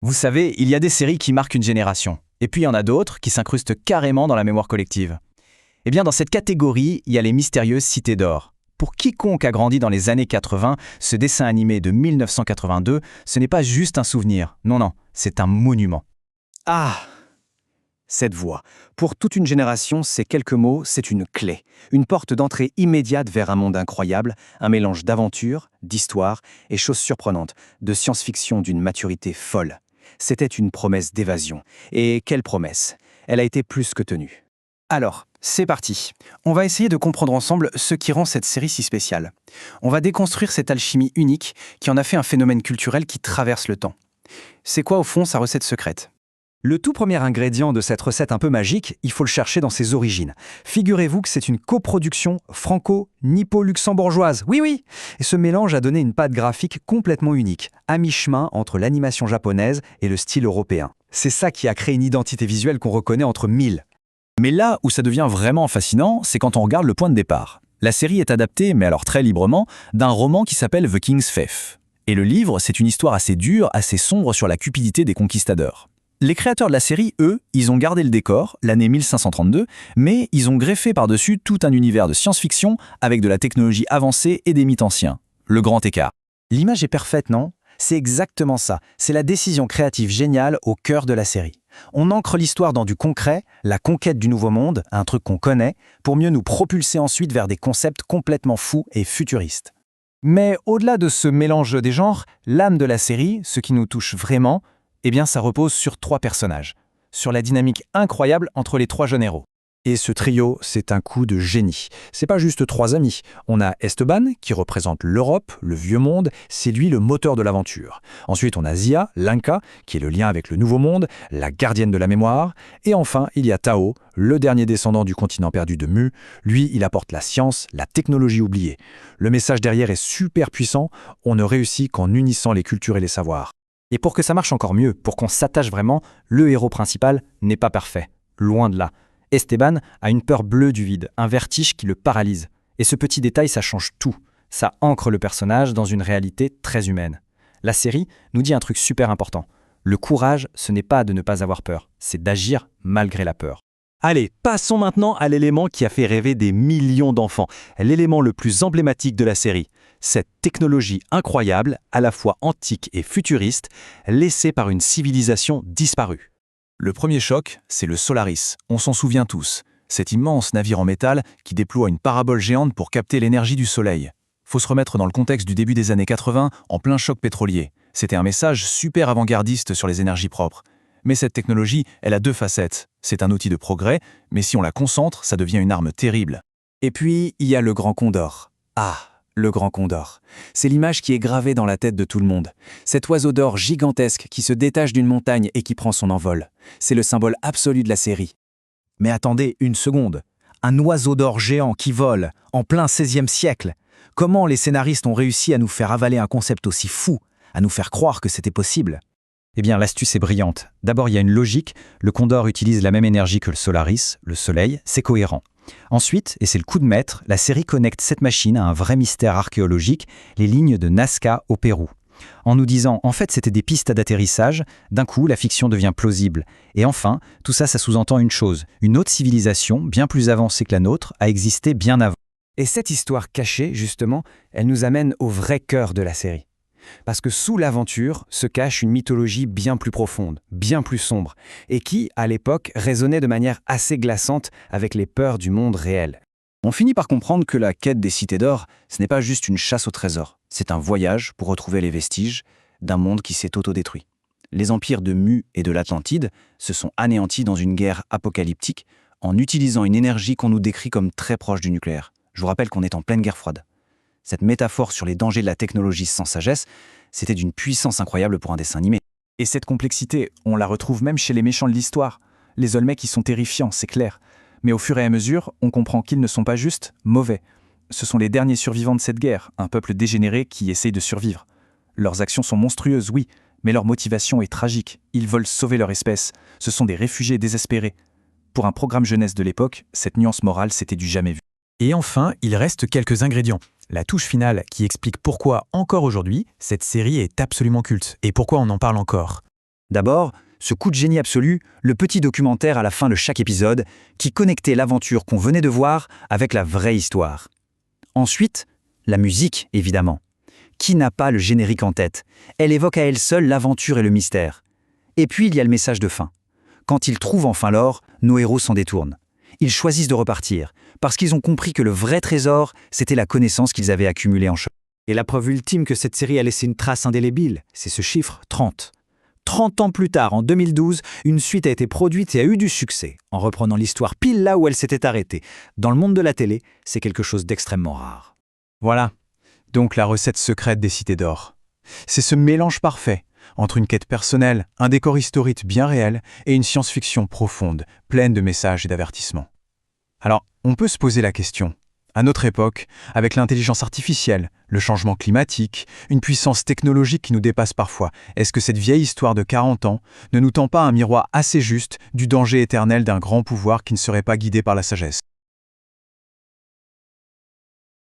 Vous savez, il y a des séries qui marquent une génération, et puis il y en a d'autres qui s'incrustent carrément dans la mémoire collective. Eh bien, dans cette catégorie, il y a les mystérieuses Cités d'Or. Pour quiconque a grandi dans les années 80, ce dessin animé de 1982, ce n'est pas juste un souvenir. Non, non, c'est un monument. Ah! Cette voix. Pour toute une génération, ces quelques mots, c'est une clé. Une porte d'entrée immédiate vers un monde incroyable, un mélange d'aventure, d'histoire et choses surprenantes, de science-fiction d'une maturité folle. C'était une promesse d'évasion. Et quelle promesse! Elle a été plus que tenue. Alors, c'est parti. On va essayer de comprendre ensemble ce qui rend cette série si spéciale. On va déconstruire cette alchimie unique qui en a fait un phénomène culturel qui traverse le temps. C'est quoi au fond sa recette secrète ? Le tout premier ingrédient de cette recette un peu magique, il faut le chercher dans ses origines. Figurez-vous que c'est une coproduction franco-nippo-luxembourgeoise. Oui, oui. Et ce mélange a donné une patte graphique complètement unique, à mi-chemin entre l'animation japonaise et le style européen. C'est ça qui a créé une identité visuelle qu'on reconnaît entre mille. Mais là où ça devient vraiment fascinant, c'est quand on regarde le point de départ. La série est adaptée, mais alors très librement, d'un roman qui s'appelle The King's Fief. Et le livre, c'est une histoire assez dure, assez sombre sur la cupidité des conquistadors. Les créateurs de la série, eux, ils ont gardé le décor, l'année 1532, mais ils ont greffé par-dessus tout un univers de science-fiction avec de la technologie avancée et des mythes anciens. Le grand écart. L'image est parfaite, non ? C'est exactement ça. C'est la décision créative géniale au cœur de la série. On ancre l'histoire dans du concret, la conquête du nouveau monde, un truc qu'on connaît, pour mieux nous propulser ensuite vers des concepts complètement fous et futuristes. Mais au-delà de ce mélange des genres, l'âme de la série, ce qui nous touche vraiment, eh bien ça repose sur 3 personnages, sur la dynamique incroyable entre les 3 jeunes héros. Et ce trio, c'est un coup de génie. C'est pas juste 3 amis. On a Esteban, qui représente l'Europe, le vieux monde, c'est lui le moteur de l'aventure. Ensuite, on a Zia, l'Inca, qui est le lien avec le nouveau monde, la gardienne de la mémoire. Et enfin, il y a Tao, le dernier descendant du continent perdu de Mu. Lui, il apporte la science, la technologie oubliée. Le message derrière est super puissant, on ne réussit qu'en unissant les cultures et les savoirs. Et pour que ça marche encore mieux, pour qu'on s'attache vraiment, le héros principal n'est pas parfait. Loin de là. Esteban a une peur bleue du vide, un vertige qui le paralyse. Et ce petit détail, ça change tout. Ça ancre le personnage dans une réalité très humaine. La série nous dit un truc super important. Le courage, ce n'est pas de ne pas avoir peur, c'est d'agir malgré la peur. Allez, passons maintenant à l'élément qui a fait rêver des millions d'enfants, l'élément le plus emblématique de la série. Cette technologie incroyable, à la fois antique et futuriste, laissée par une civilisation disparue. Le premier choc, c'est le Solaris, on s'en souvient tous. Cet immense navire en métal qui déploie une parabole géante pour capter l'énergie du soleil. Faut se remettre dans le contexte du début des années 80, en plein choc pétrolier. C'était un message super avant-gardiste sur les énergies propres. Mais cette technologie, elle a 2 facettes. C'est un outil de progrès, mais si on la concentre, ça devient une arme terrible. Et puis, il y a le Grand Condor. Ah, le Grand Condor. C'est l'image qui est gravée dans la tête de tout le monde. Cet oiseau d'or gigantesque qui se détache d'une montagne et qui prend son envol. C'est le symbole absolu de la série. Mais attendez une seconde. Un oiseau d'or géant qui vole, en plein XVIe siècle. Comment les scénaristes ont réussi à nous faire avaler un concept aussi fou, à nous faire croire que c'était possible ? Eh bien, l'astuce est brillante. D'abord, il y a une logique. Le Condor utilise la même énergie que le Solaris, le Soleil, c'est cohérent. Ensuite, et c'est le coup de maître, la série connecte cette machine à un vrai mystère archéologique, les lignes de Nazca au Pérou. En nous disant, en fait, c'était des pistes d'atterrissage, d'un coup, la fiction devient plausible. Et enfin, tout ça, ça sous-entend une chose. Une autre civilisation, bien plus avancée que la nôtre, a existé bien avant. Et cette histoire cachée, justement, elle nous amène au vrai cœur de la série. Parce que sous l'aventure se cache une mythologie bien plus profonde, bien plus sombre, et qui, à l'époque, résonnait de manière assez glaçante avec les peurs du monde réel. On finit par comprendre que la quête des cités d'or, ce n'est pas juste une chasse au trésor, c'est un voyage pour retrouver les vestiges d'un monde qui s'est autodétruit. Les empires de Mu et de l'Atlantide se sont anéantis dans une guerre apocalyptique en utilisant une énergie qu'on nous décrit comme très proche du nucléaire. Je vous rappelle qu'on est en pleine guerre froide. Cette métaphore sur les dangers de la technologie sans sagesse, c'était d'une puissance incroyable pour un dessin animé. Et cette complexité, on la retrouve même chez les méchants de l'histoire. Les Olmecs, ils sont terrifiants, c'est clair. Mais au fur et à mesure, on comprend qu'ils ne sont pas juste mauvais. Ce sont les derniers survivants de cette guerre, un peuple dégénéré qui essaye de survivre. Leurs actions sont monstrueuses, oui, mais leur motivation est tragique. Ils veulent sauver leur espèce. Ce sont des réfugiés désespérés. Pour un programme jeunesse de l'époque, cette nuance morale, c'était du jamais vu. Et enfin, il reste quelques ingrédients. La touche finale qui explique pourquoi, encore aujourd'hui, cette série est absolument culte et pourquoi on en parle encore. D'abord, ce coup de génie absolu, le petit documentaire à la fin de chaque épisode, qui connectait l'aventure qu'on venait de voir avec la vraie histoire. Ensuite, la musique, évidemment. Qui n'a pas le générique en tête? Elle évoque à elle seule l'aventure et le mystère. Et puis il y a le message de fin. Quand ils trouvent enfin l'or, nos héros s'en détournent. Ils choisissent de repartir, parce qu'ils ont compris que le vrai trésor, c'était la connaissance qu'ils avaient accumulée en chemin. Et la preuve ultime que cette série a laissé une trace indélébile, c'est ce chiffre 30. 30 ans plus tard, en 2012, une suite a été produite et a eu du succès, en reprenant l'histoire pile là où elle s'était arrêtée. Dans le monde de la télé, c'est quelque chose d'extrêmement rare. Voilà, donc la recette secrète des cités d'or. C'est ce mélange parfait entre une quête personnelle, un décor historique bien réel et une science-fiction profonde, pleine de messages et d'avertissements. Alors, on peut se poser la question. À notre époque, avec l'intelligence artificielle, le changement climatique, une puissance technologique qui nous dépasse parfois, est-ce que cette vieille histoire de 40 ans ne nous tend pas un miroir assez juste du danger éternel d'un grand pouvoir qui ne serait pas guidé par la sagesse ?